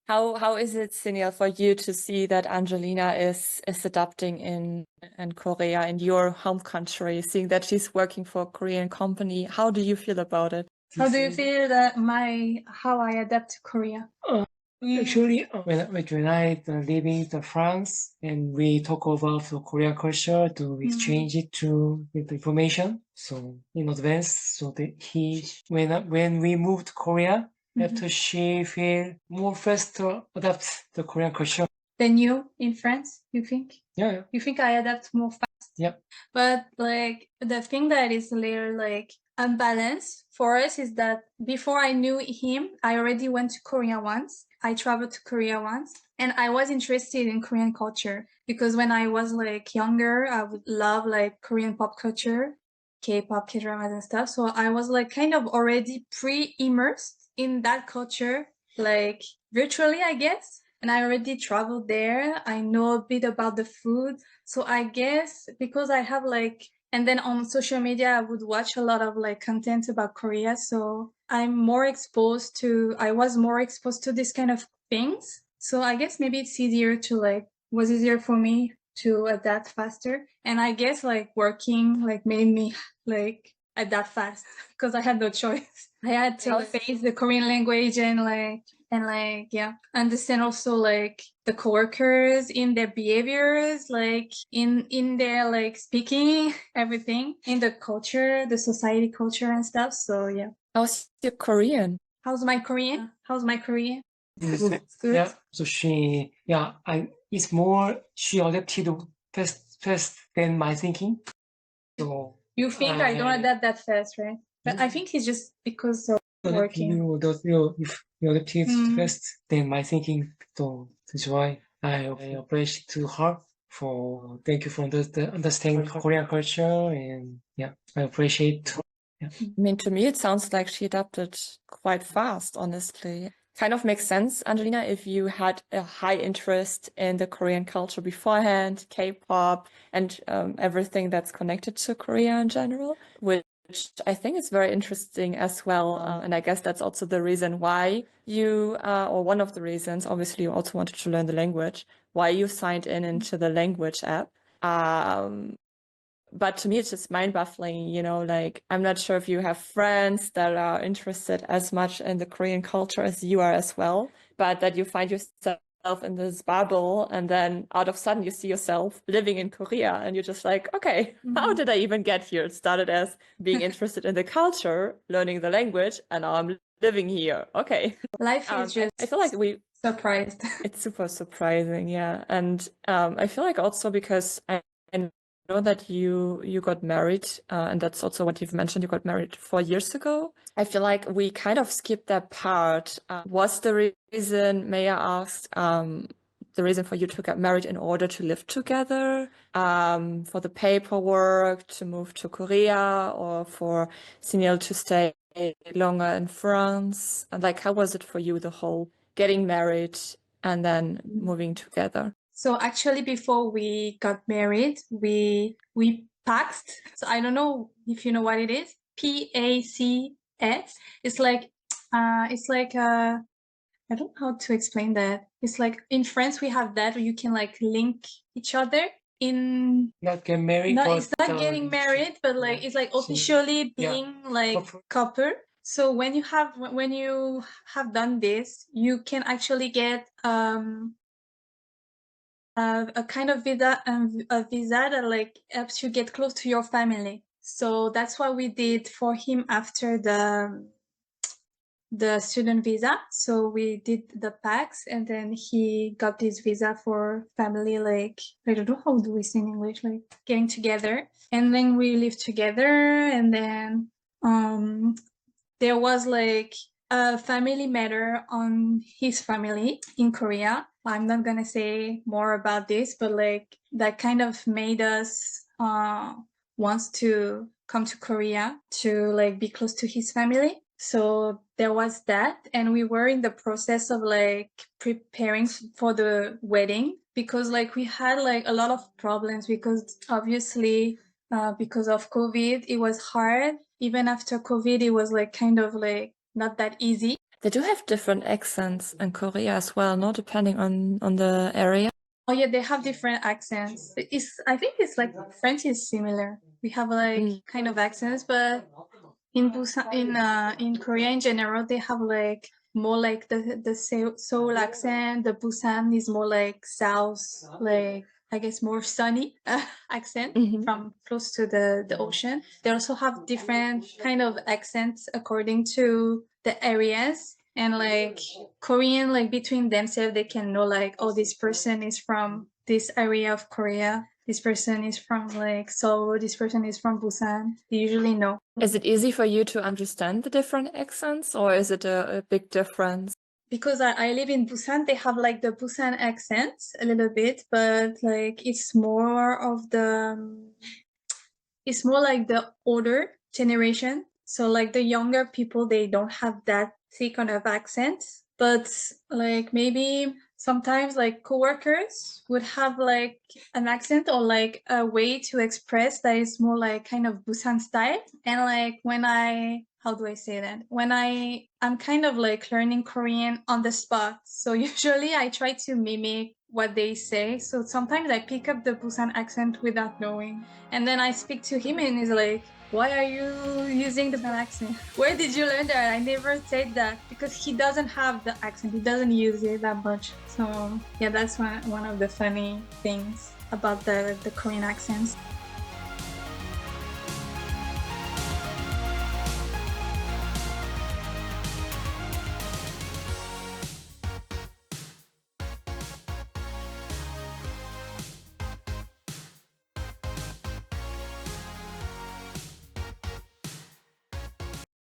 How is it, Senior, for you to see that Angelina is adapting in Korea, in your home country, seeing that she's working for a Korean company? How do you feel about it? How do you feel that how I adapt to Korea? Actually, when I living in France and we talk about the Korean culture to exchange it to with information. So in advance, so that when we moved to Korea, after she feel more fast to adapt the Korean culture. Than you in France, you think? Yeah. You think I adapt more fast? Yeah. But like the thing that is a little like unbalanced for us is that before I knew him, I already went to Korea once. I traveled to Korea once, and I was interested in Korean culture because when I was like younger, I would love like Korean pop culture, K-pop, K-dramas and stuff. So I was like kind of already pre-immersed in that culture, like virtually, I guess. And I already traveled there. I know a bit about the food. So I guess because I have like, and then on social media, I would watch a lot of like content about Korea. So I was more exposed to this kind of things. So I guess maybe it's was easier for me to adapt faster. And I guess like working like made me like adapt fast because I had no choice. I had to face the Korean language and understand also like the coworkers in their behaviors, like in their like speaking, everything in the culture, the society culture and stuff. So yeah. How's your Korean? How's my Korean? Good. Yeah. So she adapted fast than my thinking. So you think I don't adapt that fast, right? But I think it's just because of working. You adapted fast than my thinking. So that's why I appreciate to her thank you for understanding Korean culture, and yeah, I appreciate. Yeah. I mean, to me, it sounds like she adapted quite fast, honestly. Kind of makes sense, Angelina, if you had a high interest in the Korean culture beforehand, K-pop, and everything that's connected to Korea in general, which I think is very interesting as well. And I guess that's also the reason why you, or one of the reasons, obviously you also wanted to learn the language, why you signed into the language app. But to me, it's just mind-baffling, like, I'm not sure if you have friends that are interested as much in the Korean culture as you are as well, but that you find yourself in this bubble, and then out of sudden you see yourself living in Korea, and you're just like, okay, how did I even get here? It started as being interested in the culture, learning the language, and now I'm living here. Okay. Life is just I feel like surprised. It's super surprising, yeah. And I feel like also because I know that you got married, and that's also what you've mentioned, you got married 4 years ago. I feel like we kind of skipped that part. Was the reason, may I ask, the reason for you to get married in order to live together, for the paperwork, to move to Korea, or for Sunil to stay longer in France? And like, how was it for you, the whole getting married and then moving together? So actually, before we got married, we paxed. So I don't know if you know what it is. PACS. It's like I don't know how to explain that. It's like in France we have that where you can like link each other in not get married. No, it's not getting married, but like it's like officially being like couple. So when you have done this, you can actually get a kind of visa, a visa that like helps you get close to your family. So that's what we did for him after the student visa. So we did the PAX, and then he got this visa for family, like, I don't know how do we say in English, like getting together. And then we lived together, and then there was like a family matter on his family in Korea. I'm not gonna say more about this, but like that kind of made us wants to come to Korea to like be close to his family. So there was that, and we were in the process of like preparing for the wedding, because like we had like a lot of problems, because obviously because of COVID, it was hard. Even after COVID, it was like kind of like not that easy. They do have different accents in Korea as well, no? Depending on the area. Oh yeah, they have different accents. I think it's like French is similar. We have like kind of accents, but in Busan, in Korea in general, they have like more like the Seoul accent. The Busan is more like south, like I guess more sunny accent from close to the ocean. They also have different kind of accents according to the areas. And like Korean, like between themselves, they can know like, oh, this person is from this area of Korea. This person is from like Seoul. This person is from Busan. They usually know. Is it easy for you to understand the different accents, or is it a big difference? Because I live in Busan, they have like the Busan accent a little bit, but like it's more like the older generation. So like the younger people, they don't have that thick kind of accent. But like maybe sometimes like coworkers would have like an accent or like a way to express that is more like kind of Busan style. And like how do I say that? When I'm kind of like learning Korean on the spot. So usually I try to mimic what they say. So sometimes I pick up the Busan accent without knowing. And then I speak to him and he's like, why are you using the accent? Where did you learn that? I never said that, because he doesn't have the accent. He doesn't use it that much. So yeah, that's one of the funny things about the Korean accents.